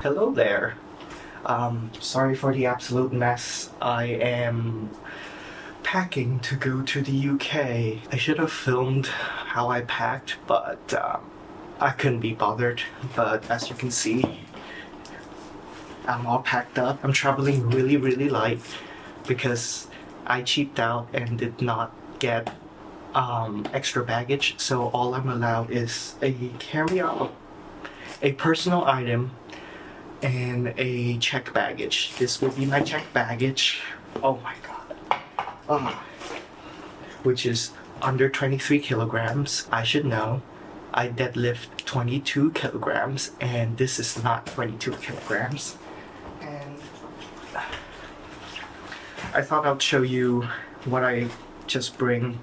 Hello there. Sorry for the absolute mess. I am packing to go to the UK. I should have filmed how I packed, but I couldn't be bothered. But as you can see, I'm all packed up. I'm traveling really light because I cheaped out and did not get extra baggage. So all I'm allowed is a carry-on, a personal item, and a check baggage. This will be my check baggage. Oh my god. Which is under 23 kilograms. I should know. I deadlift 22 kilograms, and this is not 22 kilograms. And I thought I'd show you what I just bring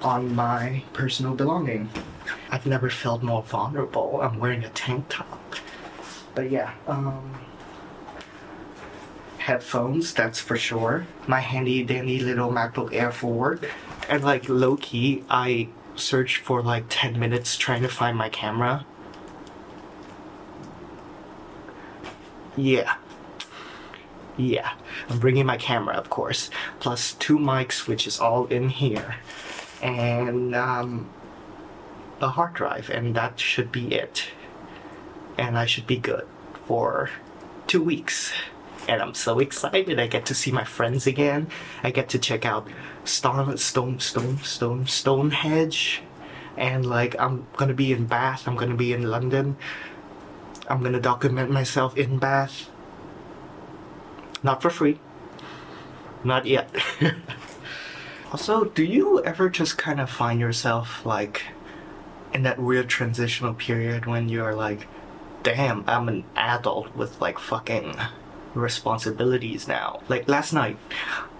on my personal belonging. I've never felt more vulnerable. I'm wearing a tank top. But yeah, headphones, that's for sure. My handy dandy little MacBook Air for work. And like low-key, I searched for like 10 minutes trying to find my camera. Yeah, I'm bringing my camera, of course. Plus 2 mics, which is all in here. And a hard drive, and that should be it. And I should be good for 2 weeks. And I'm so excited. I get to see my friends again. I get to check out Stonehenge. And like, I'm gonna be in Bath. I'm gonna be in London. I'm gonna document myself in Bath. Not for free. Not yet. Also, do you ever just kind of find yourself like in that weird transitional period when you're like, damn, I'm an adult with like fucking responsibilities now. Like last night,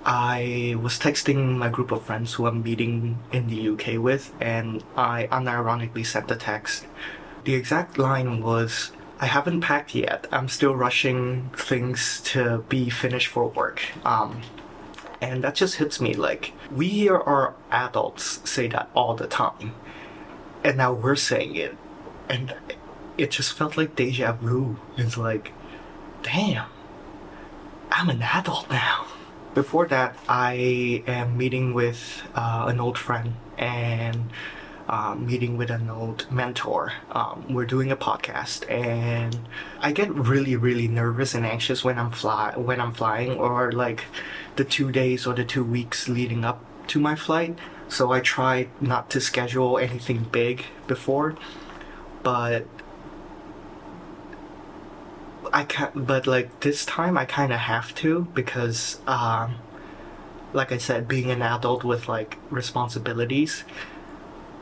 I was texting my group of friends who I'm meeting in the UK with, and I unironically sent the text. The exact line was, I haven't packed yet. I'm still rushing things to be finished for work. And that just hits me like, we here are adults say that all the time. And now we're saying it. And it just felt like deja vu. It's like, damn, I'm an adult now. Before that, I am meeting with an old friend and meeting with an old mentor. We're doing a podcast, and I get really nervous and anxious when I'm flying, or like the 2 days or the 2 weeks leading up to my flight. So I try not to schedule anything big before, but like this time I kind of have to, because like I said, being an adult with like responsibilities,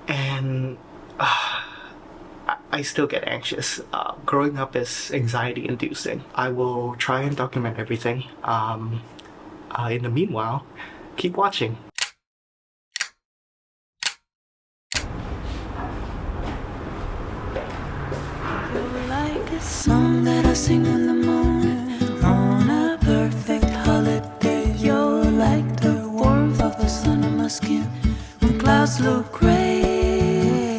and I still get anxious. Growing up is anxiety inducing. I will try and document everything. In the meanwhile, keep watching. A song that I sing in the morning on a perfect holiday. You're like the warmth of the sun on my skin when clouds look gray.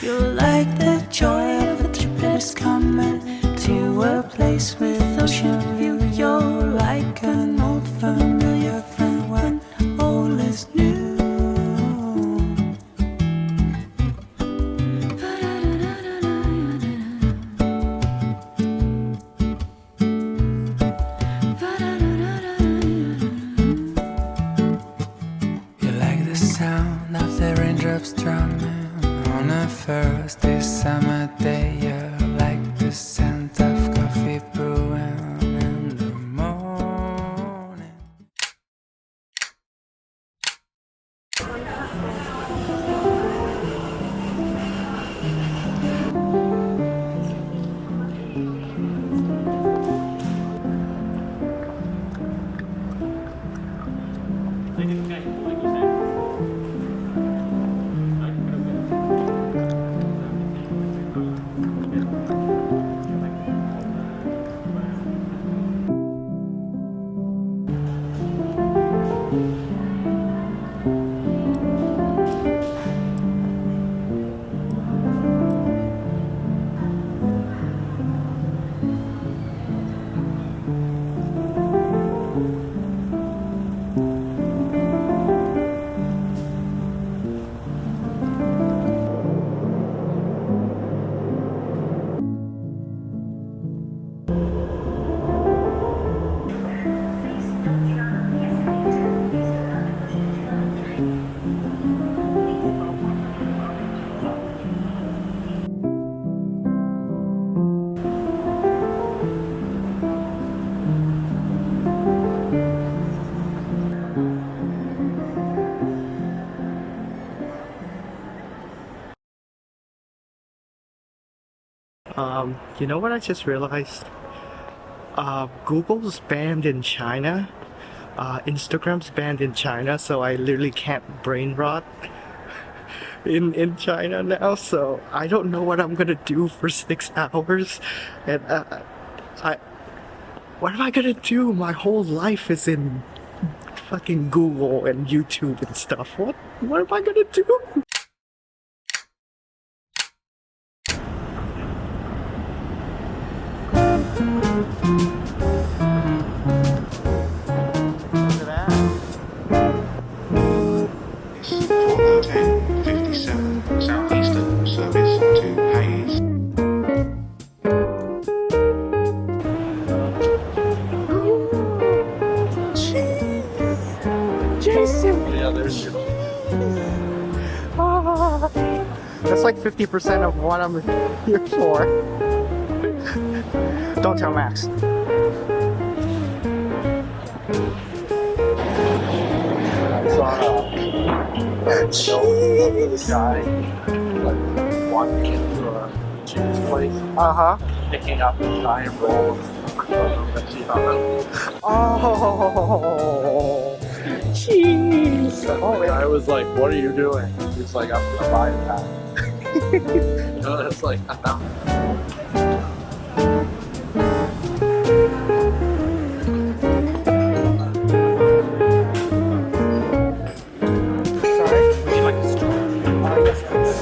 You're like the joy of a trip that's coming to a place with ocean view. You're like an old familiar friend when all is new. Sound of the raindrops drumming on a first summer day. You're like the scent of coffee brewing in the morning. You know what I just realized? Google's banned in China. Instagram's banned in China, so I literally can't brain rot in China now. So I don't know what I'm gonna do for 6 hours, and I what am I gonna do? My whole life is in fucking Google and YouTube and stuff. What am I gonna do? Look at that. For the 10:57 Southeastern service to Hayes. Jason! Yeah, there's your. Ah, that's like 50% of what I'm here for. Don't tell Max. I saw this guy like walking into a cheese place, Uh-huh. picking up a giant roll of veggie hot. Oh, jeez. Oh, I was like, "What are you doing?" He's like, "I'm gonna buy that." You know, it's like, sorry. Would you like a straw? Yes, please.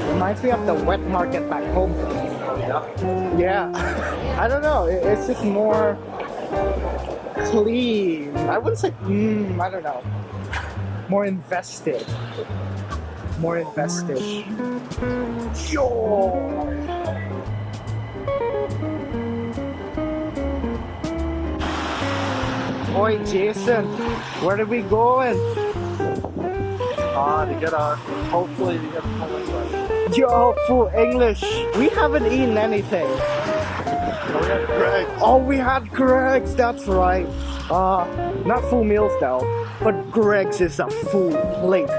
Reminds me of the wet market back home. Yeah. I don't know. It's just more clean. I wouldn't say, I don't know. More invested. More invested. Yo! Oi, Jason, where are we going? to get a hopefully to get a Hanoi flight. Yo, full English. We haven't eaten anything. So we had Greg. Oh, we had Greg's, that's right. Not full meals though, but Greg's is a full plate.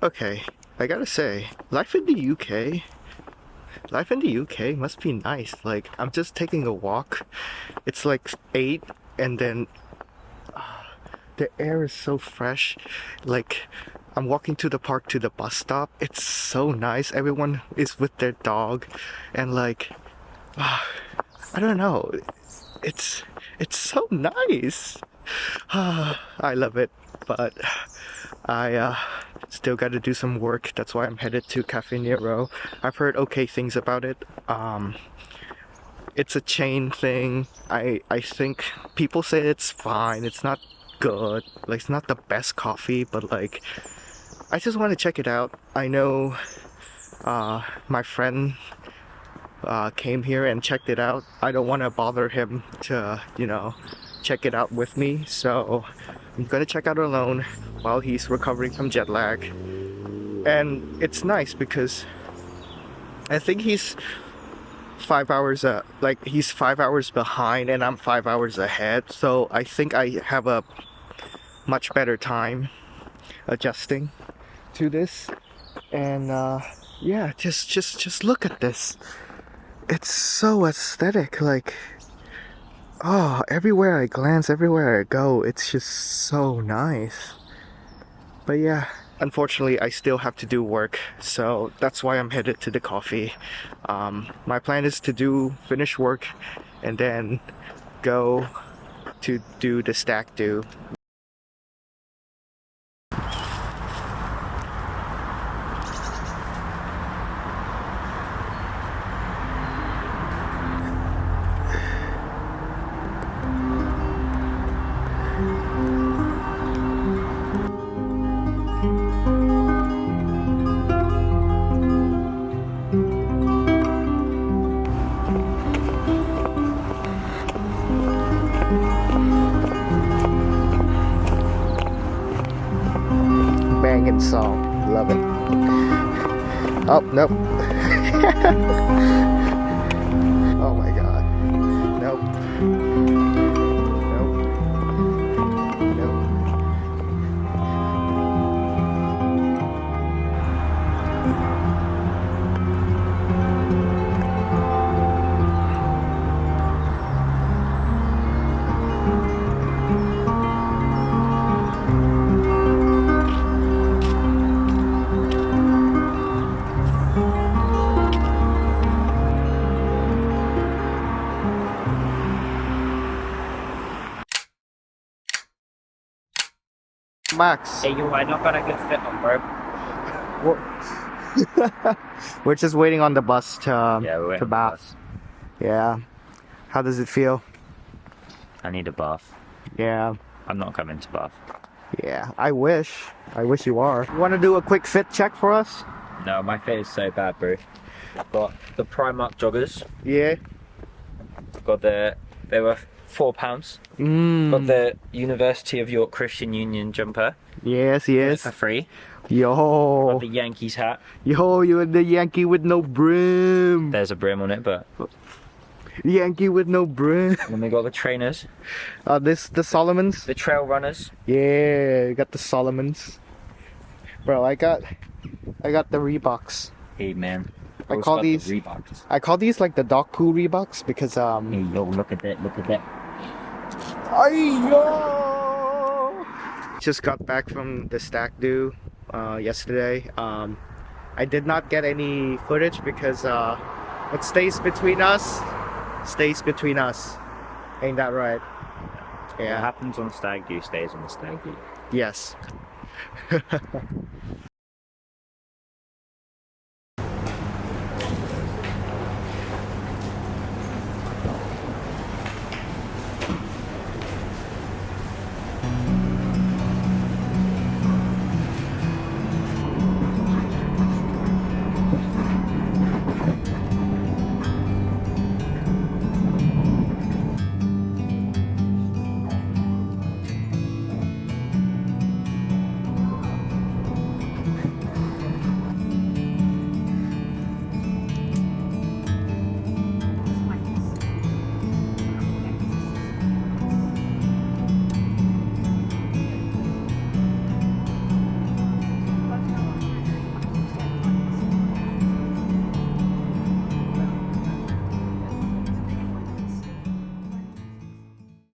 Okay, I gotta say, life in the UK must be nice. Like, I'm just taking a walk. It's like 8, and then the air is so fresh. Like, I'm walking to the park to the bus stop. It's so nice. Everyone is with their dog, and like, I don't know. It's so nice. I love it, but I still got to do some work. That's why I'm headed to Cafe Nero. I've heard okay things about it. It's a chain thing. I think people say it's fine. It's not good. Like, it's not the best coffee, but like, I just want to check it out. I know my friend came here and checked it out. I don't want to bother him to, check it out with me, so I'm gonna check out alone while he's recovering from jet lag. And it's nice because I think he's 5 hours he's 5 hours behind and I'm 5 hours ahead, so I think I have a much better time adjusting to this. And yeah, just look at this. It's so aesthetic. Like, oh, everywhere I glance, everywhere I go, it's just so nice. But yeah, unfortunately I still have to do work, so that's why I'm headed to the coffee. My plan is to finish work and then go to do the stack do. banging song. Love it. Oh, nope. Oh my god. Nope. Nope. Nope. Max. Hey, I not got a good fit on, bro. We're just waiting on the bus to we're to Bath. Yeah. How does it feel? I need a bath. Yeah. I'm not coming to Bath. Yeah. I wish you are. You want to do a quick fit check for us? No, my fit is so bad, bro. I've got the Primark joggers. Yeah. They were £4. Got the University of York Christian Union jumper Yes, yes. for free. Yo. Got the Yankees hat. Yo, you're the Yankee with no brim. There's a brim on it, but Yankee with no brim. and then we got the trainers, The Solomons. the trail runners. Yeah, you got the Solomons. Bro, I got the Reeboks. Hey man, I Bro's call got the these- Reeboks. I call these like the dog poo Reeboks because Hey yo, look at that, look at that. Ayo! Just got back from the stag do yesterday. I did not get any footage because what stays between us stays between us. Ain't that right? What happens on stag do stays on the stag do. Yes.